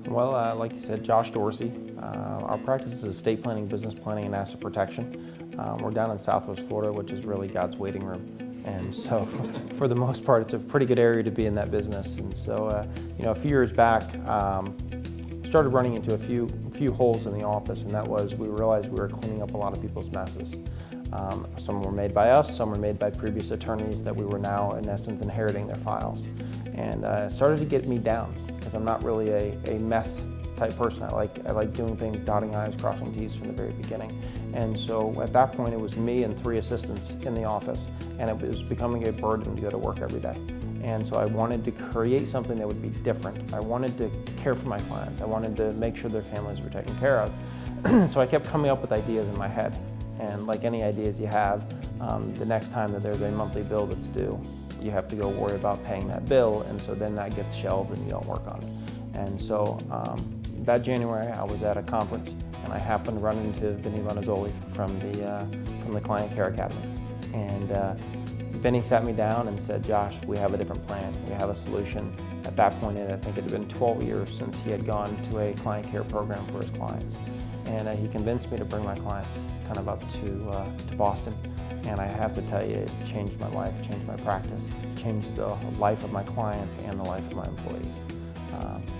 Well, like you said, Josh Dorcey. Our practice is estate planning, business planning, and asset protection. We're down in Southwest Florida, which is really God's waiting room. And so, for the most part, it's a pretty good area to be in that business. And so, a few years back, started running into a few holes in the office, and that was we realized we were cleaning up a lot of people's messes. Some were made by us, some were made by previous attorneys that we were now, in essence, inheriting their files. And it started to get me down, because I'm not really a mess type person. I like doing things, dotting I's, crossing T's from the very beginning. And so at that point, it was me and 3 assistants in the office, and it was becoming a burden to go to work every day. And so I wanted to create something that would be different. I wanted to care for my clients. I wanted to make sure their families were taken care of. So I kept coming up with ideas in my head. And like any ideas you have, the next time that there's a monthly bill that's due, you have to go worry about paying that bill, and so then that gets shelved and you don't work on it. And so that January, I was at a conference, and I happened to run into Vinny Bonazzoli from the Client Care Academy. And Vinny sat me down and said, "Josh, we have a different plan. We have a solution." At that point, I think it had been 12 years since he had gone to a client care program for his clients. And he convinced me to bring my clients kind of up to Boston. And I have to tell you, it changed my life, changed my practice, changed the life of my clients and the life of my employees.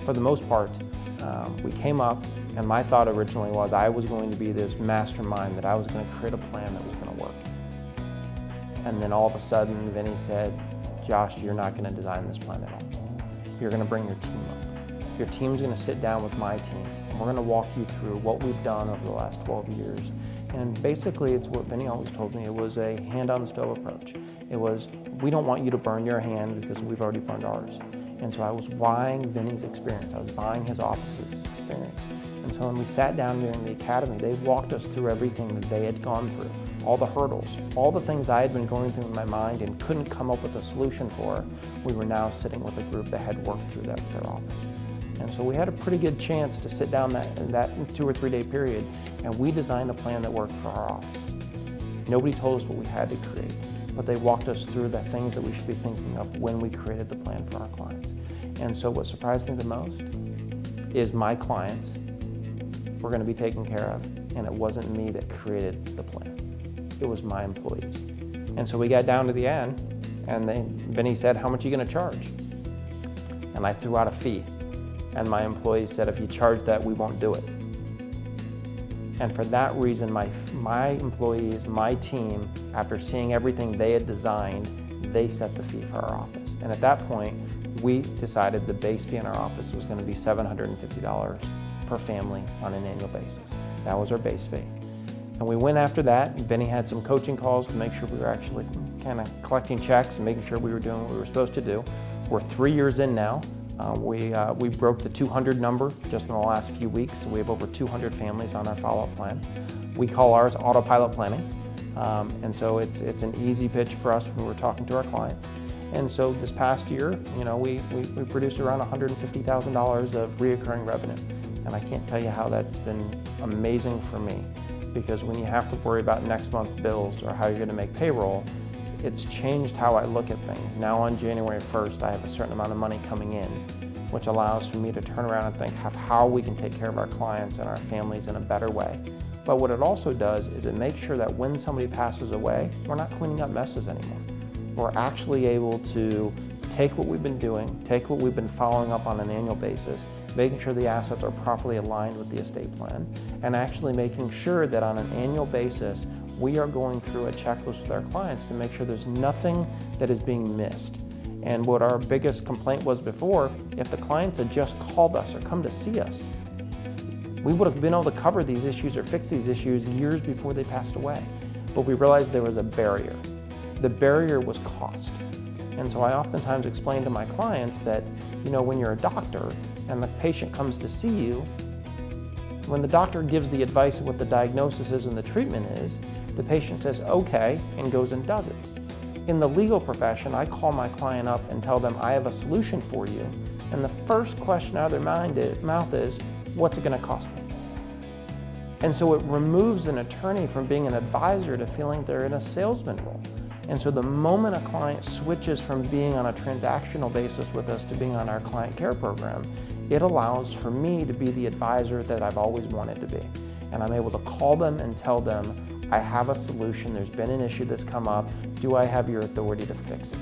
For the most part, we came up, and my thought originally was I was going to be this mastermind, that I was going to create a plan that was going to work. And then all of a sudden, Vinny said, "Josh, you're not going to design this plan at all. You're going to bring your team up. Your team's going to sit down with my team, and we're going to walk you through what we've done over the last 12 years. And basically, it's what Vinny always told me. It was a hand-on-the-stove approach. It was, we don't want you to burn your hand because we've already burned ours. And so I was buying Vinny's experience. I was buying his office's experience. And so when we sat down during the academy, they walked us through everything that they had gone through, all the hurdles, all the things I had been going through in my mind and couldn't come up with a solution for. We were now sitting with a group that had worked through that with their office. And so we had a pretty good chance to sit down that 2 or 3 day period, and we designed a plan that worked for our office. Nobody told us what we had to create, but they walked us through the things that we should be thinking of when we created the plan for our clients. And so what surprised me the most is my clients were going to be taken care of, and it wasn't me that created the plan. It was my employees. And so we got down to the end, and Vinny said, "How much are you going to charge?" And I threw out a fee. And my employees said, "If you charge that, we won't do it." And for that reason, my employees, my team, after seeing everything they had designed, they set the fee for our office. And at that point, we decided the base fee in our office was going to be $750 per family on an annual basis. That was our base fee. And we went after that. Vinny had some coaching calls to make sure we were actually kind of collecting checks and making sure we were doing what we were supposed to do. We're 3 years in now. We broke the 200 number just in the last few weeks, so we have over 200 families on our follow-up plan. We call ours autopilot planning, and so it's an easy pitch for us when we're talking to our clients. And so this past year, we produced around $150,000 of reoccurring revenue, and I can't tell you how that's been amazing for me, because when you have to worry about next month's bills or how you're going to make payroll, it's changed how I look at things. Now on January 1st, I have a certain amount of money coming in, which allows for me to turn around and think of how we can take care of our clients and our families in a better way. But what it also does is it makes sure that when somebody passes away, we're not cleaning up messes anymore. We're actually able to take what we've been doing, take what we've been following up on an annual basis, making sure the assets are properly aligned with the estate plan, and actually making sure that on an annual basis, we are going through a checklist with our clients to make sure there's nothing that is being missed. And what our biggest complaint was before, if the clients had just called us or come to see us, we would have been able to cover these issues or fix these issues years before they passed away. But we realized there was a barrier. The barrier was cost. And so I oftentimes explain to my clients that, when you're a doctor and the patient comes to see you, when the doctor gives the advice of what the diagnosis is and the treatment is, the patient says, "Okay," and goes and does it. In the legal profession, I call my client up and tell them, "I have a solution for you." And the first question out of their mouth is, "What's it going to cost me?" And so it removes an attorney from being an advisor to feeling they're in a salesman role. And so the moment a client switches from being on a transactional basis with us to being on our client care program, it allows for me to be the advisor that I've always wanted to be. And I'm able to call them and tell them, I have a solution, there's been an issue that's come up, do I have your authority to fix it?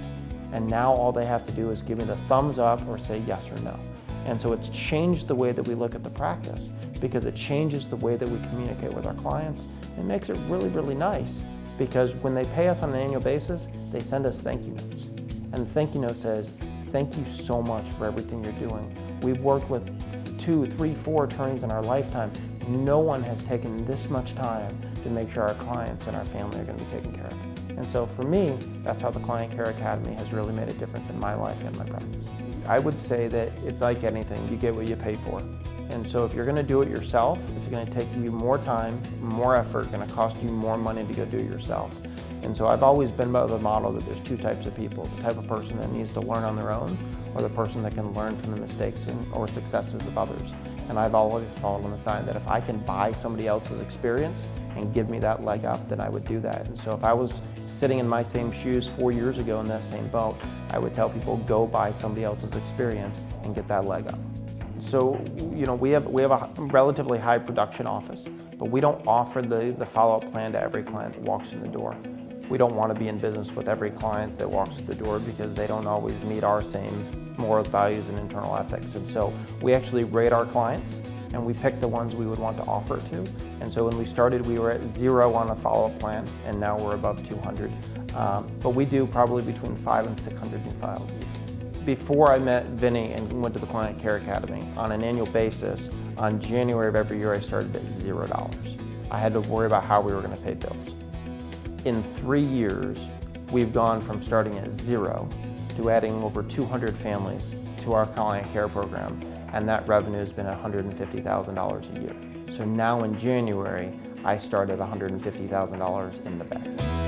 And now all they have to do is give me the thumbs up or say yes or no. And so it's changed the way that we look at the practice, because it changes the way that we communicate with our clients. It makes it really, really nice, because when they pay us on an annual basis, they send us thank you notes. And the thank you note says, thank you so much for everything you're doing. We've worked with 2, 3, 4 attorneys in our lifetime. No one has taken this much time to make sure our clients and our family are going to be taken care of. And so for me, that's how the Client Care Academy has really made a difference in my life and my practice. I would say that it's like anything, you get what you pay for. And so if you're going to do it yourself, it's going to take you more time, more effort, going to cost you more money to go do it yourself. And so I've always been by the model that there's 2 types of people: the type of person that needs to learn on their own, or the person that can learn from the mistakes or successes of others. And I've always fallen on the side that if I can buy somebody else's experience and give me that leg up, then I would do that. And so if I was sitting in my same shoes 4 years ago in that same boat, I would tell people, go buy somebody else's experience and get that leg up. So, we have a relatively high production office, but we don't offer the follow-up plan to every client that walks in the door. We don't want to be in business with every client that walks through the door, because they don't always meet our same morals, values, and internal ethics. And so we actually rate our clients, and we pick the ones we would want to offer it to. And so when we started, we were at 0 on a follow-up plan, and now we're above 200. But we do probably between 500 and 600 new files a year. Before I met Vinny and went to the Client Care Academy, on an annual basis, on January of every year, I started at $0. I had to worry about how we were going to pay bills. In 3 years, we've gone from starting at 0 to adding over 200 families to our client care program, and that revenue has been $150,000 a year. So now in January, I start at $150,000 in the bank.